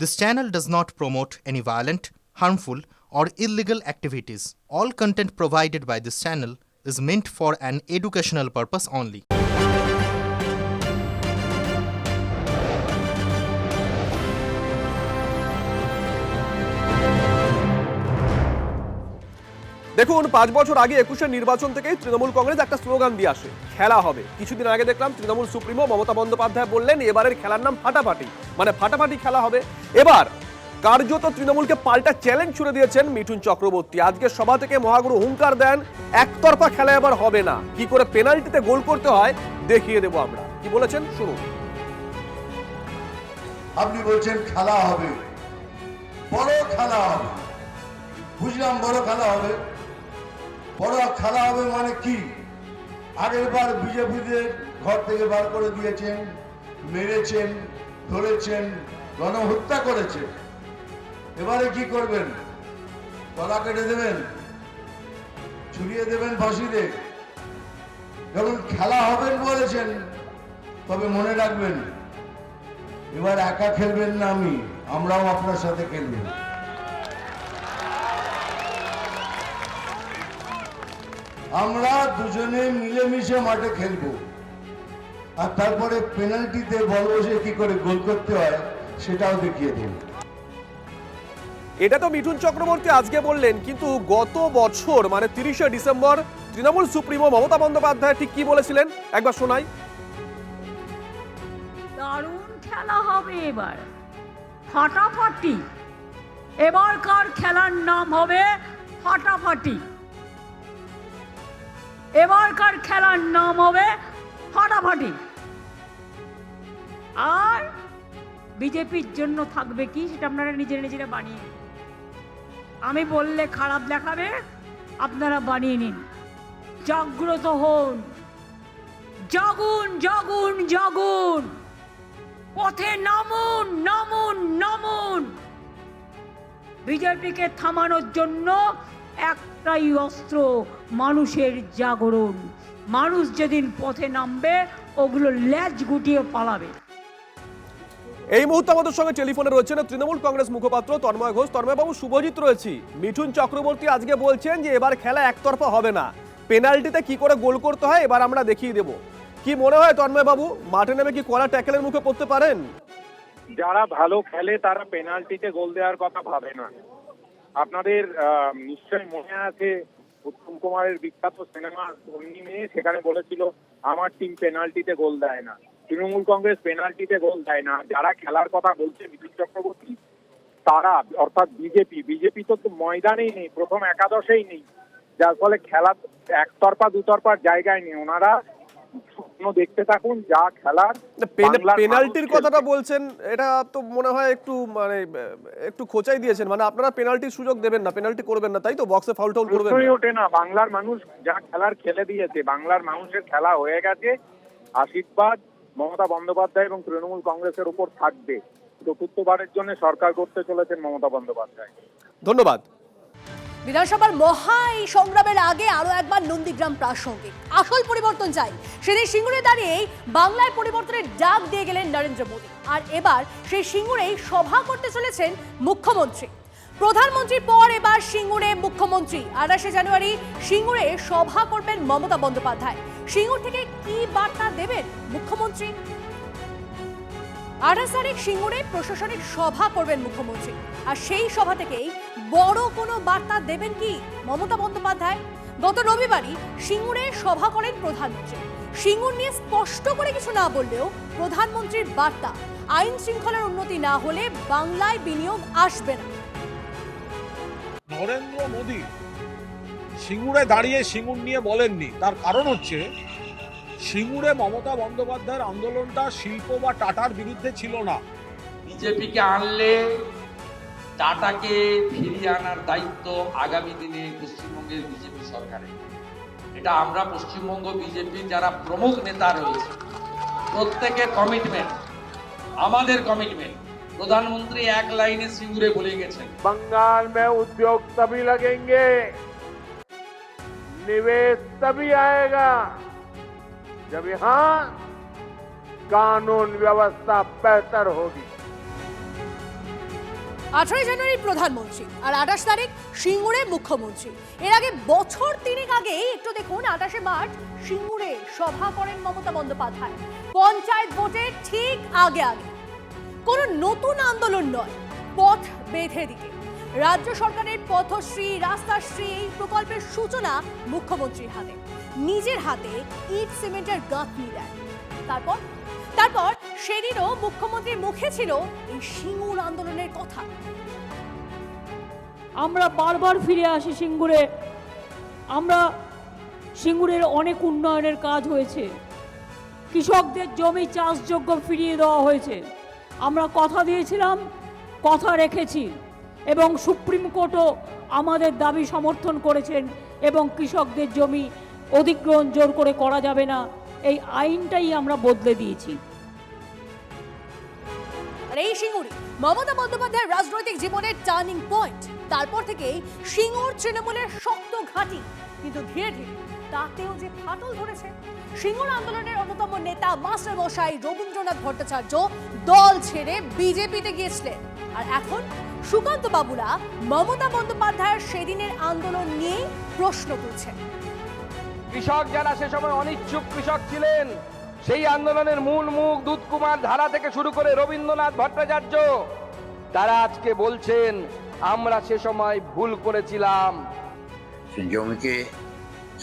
This channel does not promote any violent, harmful, or illegal activities. All content provided by this channel is meant for an educational purpose only. দেখুন 5 বছর আগে 21-এর নির্বাচন থেকেই তৃণমূল কংগ্রেস একটা slogan দিয়ে আসে, খেলা হবে। কিছুদিন আগে দেখলাম তৃণমূল সুপ্রিমো মমতা বন্দ্যোপাধ্যায় বললেন এবারের খেলার নাম ফাটাফাটি, মানে ফাটাফাটি খেলা হবে। এবার কার্যত তৃণমূলকে পাল্টা চ্যালেঞ্জ ছুড়ে দিয়েছেন মিঠুন চক্রবর্তী। আজকে সভা থেকে মহাগুরু হুঙ্কার দেন, একতরফা খেলা এবার হবে না, কি করে পেনাল্টিতে গোল করতে হয় দেখিয়ে দেবো আমরা। কি বলেছেন শুনুন। আপনি বলছেন খেলা হবে, বড় খেলা হবে। বুঝলাম বড় খেলা হবে। বড় খেলা হবে মানে কি? আগের বার বিজেপিদের ঘর থেকে বার করে দিয়েছেন, মেরেছেন, ধরেছেন, গণহত্যা করেছেন। এবারে কি করবেন? গলা কেটে দেবেন, ছুড়িয়ে দেবেন ফাঁসিতে। যখন খেলা হবেন বলেছেন, তবে মনে রাখবেন এবার একা খেলবেন না, আমরাও আপনার সাথে খেলবেন। আমরা দুজনে মিলেমিশে মাঠে খেলবো, আর তারপরে পেনাল্টিতে বল বসে কি করে গোল করতে হয় সেটাও দেখিয়ে দেব। এটা তো মিঠুন চক্রবর্তী আজকে বললেন, কিন্তু গত বছর মানে 30শে ডিসেম্বর তৃণমূল সুপ্রিমো মমতা বন্দ্যোপাধ্যায় ঠিক কি বলেছিলেন একবার শোনাই। দারুণ খেলা হবে এবার, ফাটাফাটি। এবারকার খেলার নাম হবে ফাটাফাটি। এবারকার খেলার নাম হবে ফাটাফাটি। আর বিজেপির জন্য থাকবে কি সেটা আপনারা নিজেরা বানিয়ে নিন। আমি বললে খারাপ দেখাবে, আপনারা বানিয়ে নিন। জাগ্রত হন, জাগুন জাগুন জাগুন, পথে নামুন নামুন নামুন। বিজেপিকে থামানোর জন্য একটাই অস্ত্র, মানুষের জাগরণ। মানুষ যেদিন পথে নামবে ওগুলো লেজ গুটিয়ে পালাবে। এই মুহূর্তে আমাদের সঙ্গে টেলিফোনে রয়েছেন তৃণমূল কংগ্রেস মুখপাত্র তন্ময় ঘোষ। তন্ময়বাবু, শুভজিৎ রয়েছি। মিঠুন চক্রবর্তী আজকে বলছেন যে এবার খেলা একতরফা হবে না, পেনাল্টিতে কি করে গোল করতে হয় এবার আমরা দেখিয়ে দেব। কি মনে হয় তন্ময়বাবু, মাঠে নেমে কি কড়া ট্যাকেলের মুখে পড়তে পারেন? যারা ভালো খেলে তারা পেনাল্টিতে গোল দেওয়ার কথা ভাবে না। আপনাদের নিশ্চয়ই মনে আছে উত্তম কুমারের বিখ্যাত সিনেমা ধন্যী মেয়ে, সেখানে বলেছিল আমার টিম পেনাল্টিতে গোল দেয় না। তৃণমূল কংগ্রেস পেনাল্টিতে গোল দেয় না। যারা খেলার কথা বলছে মিঠুন চক্রবর্তী, তারা অর্থাৎ বিজেপি তো ময়দানেই নেই, প্রথম একাদশেই নেই, যার ফলে খেলা একতরফা দুতরফার জায়গায় নেই। ওনারা স্বপ্ন দেখতে থাকুন, যা খেলার। পেনাল্টির কথাটা বলছেন, এটা তো মনে হয় একটু খোঁচাই দিয়েছেন, মানে আপনারা পেনাল্টির সুযোগ দেবেন না, পেনাল্টি করবেন না, তাই তো? বক্সে ফাউল টাউল করবেন না। ওঠে না। বাংলার মানুষ যা খেলার খেলে দিয়েছে, বাংলার মানুষের খেলা হয়ে গেছে। আশীর্বাদ মমতা বন্দ্যোপাধ্যায় এবং তৃণমূল কংগ্রেসের উপর থাকবে। চতুর্থবারের জন্য সরকার করতে চলেছেন মমতা বন্দ্যোপাধ্যায়। ধন্যবাদ। বিধানসভার মহা এই সংগ্রামের আগে আরো একবার নন্দীগ্রাম প্রাসঙ্গিক। আসল পরিবর্তন চাই, সেদিন সিঙ্গুরে দাঁড়িয়ে বাংলায় পরিবর্তনের ডাক দিয়ে গেলেন নরেন্দ্র মোদী। আর এবার সেই সিঙ্গুরেই সভা করতে চলেছেন মুখ্যমন্ত্রী। প্রধানমন্ত্রীর পর এবার সিঙ্গুরে মুখ্যমন্ত্রী। 28শে জানুয়ারি সিঙ্গুরে সভা করবেন মমতা বন্দ্যোপাধ্যায়। সিঙ্গুর থেকে কি বার্তা দেবেন মুখ্যমন্ত্রী? 28 তারিখ সিঙ্গুরে প্রশাসনিক সভা করবেন মুখ্যমন্ত্রী। আর সেই সভা থেকেই বড় কোনো বার্তা দেবেন কি মমতা বন্দ্যোপাধ্যায়? গত রবিবারই সিঙ্গুরে সভা করেন প্রধানমন্ত্রী। সিঙ্গুর নিয়ে স্পষ্ট করে কিছু না বললেও প্রধানমন্ত্রীর বার্তা, আইন শৃঙ্খলার উন্নতি না হলে বাংলায় বিনিয়োগ আসবে না। নরেন্দ্র মোদী সিঙ্গুরে দাঁড়িয়ে সিঙ্গুর নিয়ে বলেননি, তার কারণ হচ্ছে সিঙ্গুরে মমতা বন্দ্যোপাধ্যায়ের আন্দোলনটা শিল্প বা টাটার বিরুদ্ধে ছিল না। বিজেপিকে আনলে টাটাকে ফিরিয়ে আনার দায়িত্ব আগামী দিনে পশ্চিমবঙ্গের বিজেপি সরকারের। এটা আমরা পশ্চিমবঙ্গ বিজেপির যারা প্রমুখ নেতা রয়েছে প্রত্যেকের কমিটমেন্ট, আমাদের কমিটমেন্ট। প্রধানমন্ত্রী এক লাইনে সিঙ্গুরে বলে গেছেন, बंगाल में उद्योग तभी लगेंगे, निवेश तभी आएगा जब यहाँ कानून व्यवस्था बेहतर होगी। 18 জানুয়ারি প্রধানমন্ত্রী আর 28 তারিখ সিঙ্গুরে মুখ্যমন্ত্রী। এর আগে বছর 3 আগে একটু দেখুন, 28 মার্চ সিঙ্গুরে সভা করেন মমতা বন্দ্যোপাধ্যায়। পঞ্চায়েত ভোটের ঠিক আগে কোনো নতুন আন্দোলন নয়, পথ বেঁধে দিতে রাজ্য সরকারের পথশ্রী, রাস্তাশ্রী এই প্রকল্পের সূচনা মুখ্যমন্ত্রীর হাতে। নিজের হাতে ইট সিমেন্টের গাঁথনি দেন। তারপর সেদিনও মুখ্যমন্ত্রীর মুখে ছিল এই সিঙ্গুর আন্দোলনের কথা। আমরা বারবার ফিরে আসি সিঙ্গুরে। আমরা সিঙ্গুরের অনেক উন্নয়নের কাজ হয়েছে, কৃষকদের জমি চাষযোগ্য ফিরিয়ে দেওয়া হয়েছে। আমরা কথা দিয়েছিলাম, কথা রেখেছি, এবং সুপ্রিম কোর্টও আমাদের দাবি সমর্থন করেছেন এবং কৃষকদের জমি অধিগ্রহণ জোর করে করা যাবে না, এই আইনটাই আমরা বদলে দিয়েছি। আর এই সিঙ্গুরে মমতা বন্দ্যোপাধ্যায়ের রাজনৈতিক জীবনের টার্নিং পয়েন্ট। তারপর থেকেই সিঙ্গুর তৃণমূলের শক্ত ঘাঁটি, কিন্তু ধীরে ধীরে তাতেও যে ফাটল ধরেছে। সিঙ্গুর আন্দোলনের অন্যতম নেতা মাস্টার মশাই রবীন্দ্রনাথ ভট্টাচার্য দল ছেড়ে বিজেপিতে গিয়েছিলেন। আর এখন সুকান্ত বাবুরা মমতা বন্দ্যোপাধ্যায়ের সেদিনের আন্দোলন নিয়ে প্রশ্ন তুলছেন। কৃষক যারা সে সময় অনিচ্ছুক কৃষক ছিলেন, সেই আন্দোলনের মূল মুখ দুধকুমার ধারা থেকে শুরু করে রবীন্দ্রনাথ ভট্টাচার্য, তারা আজকে বলছেন আমরা সে সময় ভুল করেছিলাম। সে জমিকে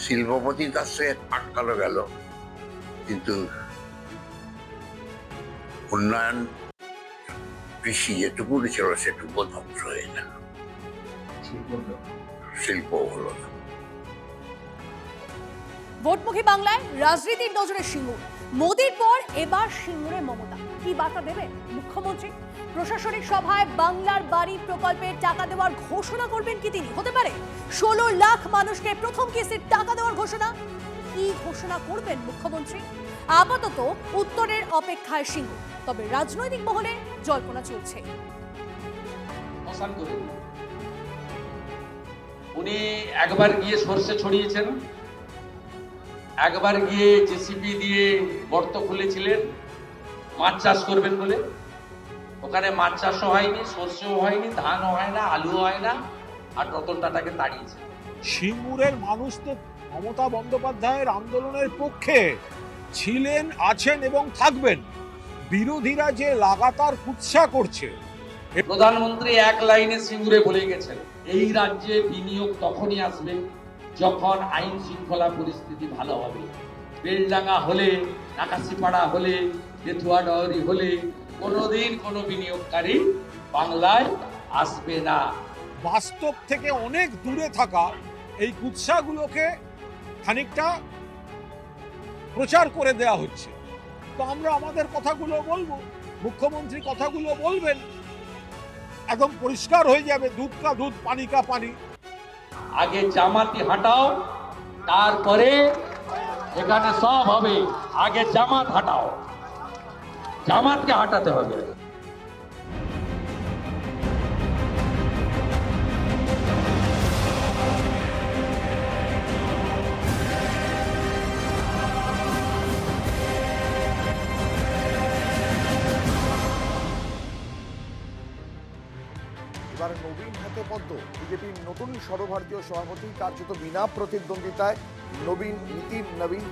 শিল্পপতির কাছ থেকে আটকানো গেল, কিন্তু উন্নয়ন কৃষি যেটুকু ছিল সেটুকু ধ্বংস হয়ে গেল, শিল্প হলো না। ভোটমুখী বাংলায় রাজনীতির নজরে সিঙ্গুর। মোদির পর এবার সিঙ্গুরে মমতা। কি বার্তা দেবে মুখ্যমন্ত্রী? প্রশাসনিক সভায় বাংলার বাড়ি প্রকল্পের টাকা দেওয়ার ঘোষণা করবেন কি তিনি? হতে পারে 16 লাখ মানুষকে প্রথম কিস্তির টাকা দেওয়ার ঘোষণা। কি ঘোষণা করবেন মুখ্যমন্ত্রী? আপাতত উত্তরের অপেক্ষায় সিঙ্গুর, তবে রাজনৈতিক মহলে জল্পনা চলছে। উনি একবার গিয়ে সরষে ছড়িয়েছেন, একবার গিয়ে জেসিবি দিয়ে গর্ত খুলেছিলেন মাছ চাষ করবেন বলে। ওখানে মাছ চাষও হয়নি, সর্ষেও হয়নি, ধানও হয় না, আলুও হয় না, আর রতন টাটাকে তাড়িয়েছে। সিঙ্গুরের মানুষ তো মমতা বন্দ্যোপাধ্যায়ের আন্দোলনের পক্ষে ছিলেন, আছেন এবং থাকবেন। বিরোধীরা যে লাগাতার কুৎসা করছে। প্রধানমন্ত্রী এক লাইনে সিঙ্গুরে বলে গেছেন, এই রাজ্যে বিনিয়োগ তখনই আসবে যখন আইন শৃঙ্খলা পরিস্থিতি ভালো হবে। বেলডাঙ্গা হলে, আকাশিপাড়া হলে, তেতুয়া ডহরি হলে কোনোদিন কোনো বিনিয়োগকারী বাংলায় আসবে না। বাস্তব থেকে অনেক দূরে থাকা এই কুৎসাগুলোকে খানিকটা প্রচার করে দেওয়া হচ্ছে। তো আমরা আমাদের কথাগুলো বলবো, মুখ্যমন্ত্রী কথাগুলো বলবেন, একদম পরিষ্কার হয়ে যাবে। দুধ কা দুধ, পানি কা পানি। আগে জামাতি হাঁটাও, তারপরে এখানে সব হবে। আগে জামাত হাঁটাও, জামাতকে হাঁটাতে হবে। এবার নবীন হাতে পদ্ম। বিজেপির নতুন সর্বভারতীয় সভাপতি কার্যত বিনা প্রতিদ্বন্দ্বিতায় নবীন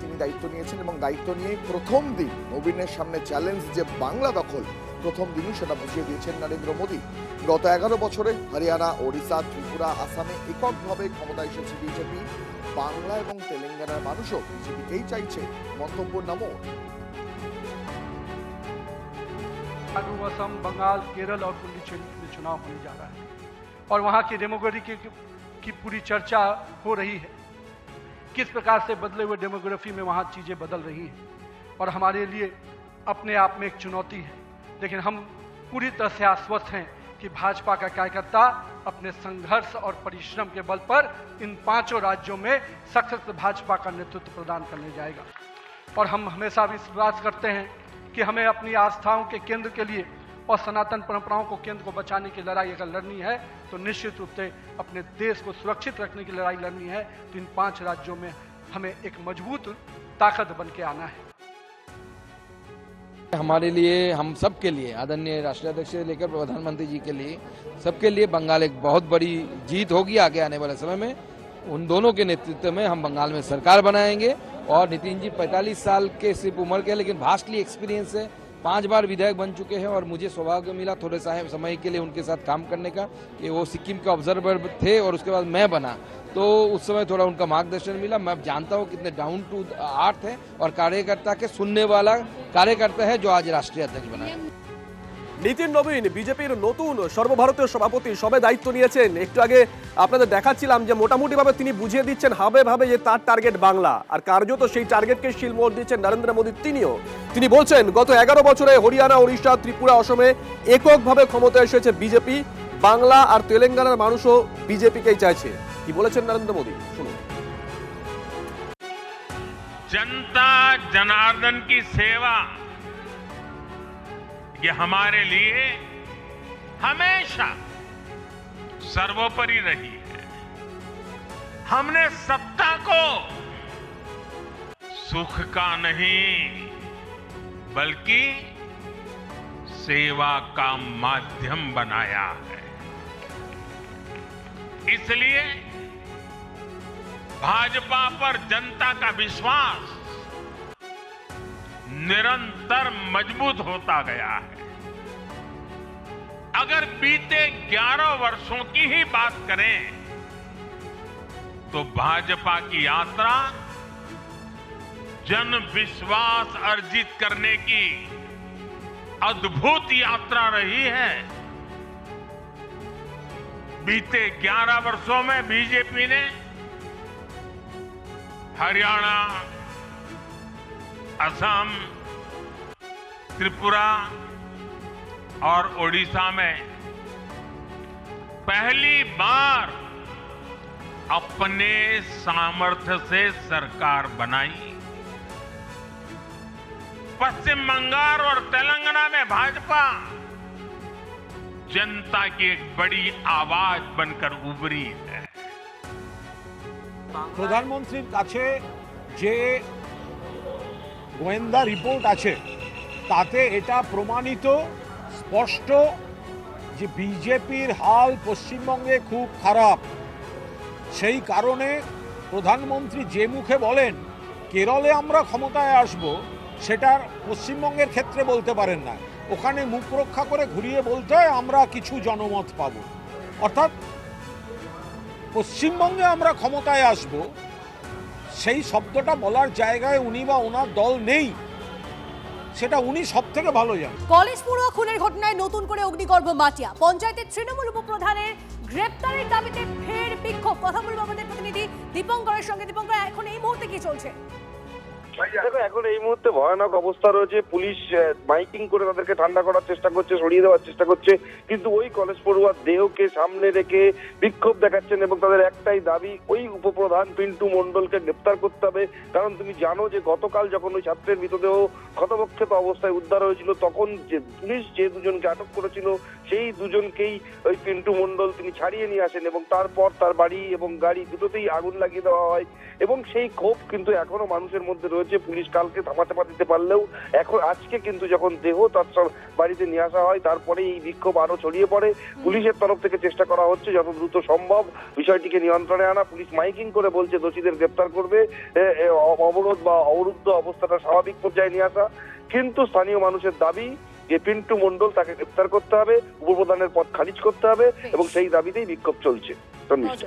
তিনি দায়িত্ব নিয়েছেন, এবং দায়িত্ব নিয়ে প্রথম দিন নবীনের সামনে চ্যালেঞ্জ যে বাংলা দখল, প্রথম দিনই সেটা বুঝিয়ে দিয়েছেন নরেন্দ্র মোদী। গত 11 বছরে হরিয়ানা, ওড়িশা, ত্রিপুরা, আসামে এককভাবে ক্ষমতায় এসেছে বিজেপি। বাংলা এবং তেলেঙ্গানার মানুষও বিজেপিকেই চাইছে। মন্তব্য নমো। असम, बंगाल, केरल और पुडुचेरी में चुनाव होने जा रहा है और वहाँ की डेमोग्राफी की पूरी चर्चा हो रही है। किस प्रकार से बदले हुए डेमोग्राफी में वहाँ चीज़ें बदल रही हैं और हमारे लिए अपने आप में एक चुनौती है। लेकिन हम पूरी तरह से आश्वस्त हैं कि भाजपा का कार्यकर्ता अपने संघर्ष और परिश्रम के बल पर इन 5 राज्यों में सशक्त भाजपा का नेतृत्व प्रदान करने जाएगा। और हम हमेशा विश्वास करते हैं कि हमें अपनी आस्थाओं के केंद्र के लिए और सनातन परंपराओं को केंद्र को बचाने की लड़ाई अगर लड़नी है तो निश्चित रूप से अपने देश को सुरक्षित रखने की लड़ाई लड़नी है। तो इन 5 राज्यों में हमें एक मजबूत ताकत बन के आना है। हमारे लिए, हम सबके लिए, आदरणीय राष्ट्रीय अध्यक्ष से लेकर प्रधानमंत्री जी के लिए, सबके लिए बंगाल एक बहुत बड़ी जीत होगी आगे आने वाले समय में। उन दोनों के नेतृत्व में हम बंगाल में सरकार बनाएंगे। और नितिन जी 45 साल के सिर्फ उम्र के, लेकिन भास्टली एक्सपीरियंस है, 5 बार विधायक बन चुके हैं। और मुझे सौभाग्य मिला थोड़े समय के लिए उनके साथ काम करने का, कि वो सिक्किम के ऑब्जर्वर थे और उसके बाद मैं बना, तो उस समय थोड़ा उनका मार्गदर्शन मिला। मैं जानता हूँ कितने डाउन टू अर्थ है और कार्यकर्ता के सुनने वाला कार्यकर्ता है, जो आज राष्ट्रीय अध्यक्ष बना है। নীতিন নবীন বিজেপির নতুন সর্বভারতীয় সভাপতি, সবে দায়িত্ব নিয়েছেন। একটু আগে আপনাদের দেখাচ্ছিলাম যে মোটামুটিভাবে তিনি বুঝিয়ে দিচ্ছেন হাবে ভাবে যে তার টার্গেট বাংলা, আর কার্যত সেই টার্গেটকে শিলমোহর দিচ্ছেন নরেন্দ্র মোদী। তিনি বলছেন গত 11 বছরে হরিয়ানা, উড়িষ্যা, ত্রিপুরা, অসমে এককভাবে ক্ষমতায় এসেছে বিজেপি। বাংলা আর তেলেঙ্গানার মানুষও বিজেপিকেই চাইছে। কি বলেছেন নরেন্দ্র মোদী, শুনুন। जनता जनार्दन की सेवा ये हमारे लिए हमेशा सर्वोपरि रही है। हमने सत्ता को सुख का नहीं बल्कि सेवा का माध्यम बनाया है। इसलिए भाजपा पर जनता का विश्वास निरंतर मजबूत होता गया है। अगर बीते 11 वर्षों की ही बात करें तो भाजपा की यात्रा जन विश्वास अर्जित करने की अद्भुत यात्रा रही है। बीते 11 वर्षों में बीजेपी ने हरियाणा, असम, त्रिपुरा और ओडिशा में पहली बार अपने सामर्थ्य से सरकार बनाई। पश्चिम बंगाल और तेलंगाना में भाजपा जनता की एक बड़ी आवाज बनकर उभरी है। প্রধানমন্ত্রীর কাছে যে গোয়েন্দা রিপোর্ট আছে তাতে এটা প্রমাণিত স্পষ্ট যে বিজেপির হাল পশ্চিমবঙ্গে খুব খারাপ। সেই কারণে প্রধানমন্ত্রী যে মুখে বলেন কেরলে আমরা ক্ষমতায় আসব, সেটা পশ্চিমবঙ্গের ক্ষেত্রে বলতে পারেন না। ওখানে মুখ রক্ষা করে ঘুরিয়ে বলতে হয় আমরা কিছু জনমত পাব। অর্থাৎ পশ্চিমবঙ্গে আমরা ক্ষমতায় আসব সেই শব্দটা বলার জায়গায় উনি বা ওনার দল নেই, সেটা উনি সব থেকে ভালো জানেন। কলেজ পড়ুয়া খুনের ঘটনায় নতুন করে অগ্নিগর্ভ মাটিয়া, পঞ্চায়েতের তৃণমূল উপপ্রধানের গ্রেপ্তারের দাবিতে ফের বিক্ষোভ। কথা বলবো আমাদের প্রতিনিধি দীপঙ্করের সঙ্গে। দীপঙ্কর, এখন এই মুহূর্তে কি চলছে? দেখো, এখন এই মুহূর্তে ভয়ানক অবস্থা রয়েছে। পুলিশ মাইকিং করে তাদেরকে ঠান্ডা করার চেষ্টা করছে, সরিয়ে দেওয়ার চেষ্টা করছে, কিন্তু ওই কলেজ পড়ুয়ার দেহকে সামনে রেখে বিক্ষোভ দেখাচ্ছেন এবং তাদের একটাই দাবি, ওই উপপ্রধান পিন্টু মণ্ডলকে গ্রেপ্তার করতে হবে। কারণ তুমি জানো যে গতকাল যখন ওই ছাত্রের মৃতদেহ ক্ষতবিক্ষত অবস্থায় উদ্ধার হয়েছিল, তখন যে পুলিশ যে দুজনকে আটক করেছিল সেই দুজনকেই ওই পিন্টু মণ্ডল তিনি ছাড়িয়ে নিয়ে আসেন এবং তারপর তার বাড়ি এবং গাড়ি দুটোতেই আগুন লাগিয়ে দেওয়া হয়। এবং সেই ক্ষোভ কিন্তু এখনো মানুষের মধ্যে রয়েছে। পুলিশ কালকে ধামাচাপা দিতে পারলেও এখন আজকে কিন্তু যখন দেহ তার বাড়িতে নিয়ে আসা হয়, তারপরে এই বিক্ষোভ আরো ছড়িয়ে পড়ে। পুলিশের তরফ থেকে চেষ্টা করা হচ্ছে যত দ্রুত সম্ভব বিষয়টিকে নিয়ন্ত্রণে আনা। পুলিশ মাইকিং করে বলছে দোষীদের গ্রেপ্তার করবে, অবরোধ বা অবরুদ্ধ অবস্থাটা স্বাভাবিক পর্যায়ে নিয়ে আসা। কিন্তু স্থানীয় মানুষের দাবি যে পিন্টু মণ্ডল তাকে গ্রেপ্তার করতে হবে, উপপ্রধানের পদ খারিজ করতে হবে এবং সেই দাবিতেই বিক্ষোভ চলছে। ধন্যবাদ।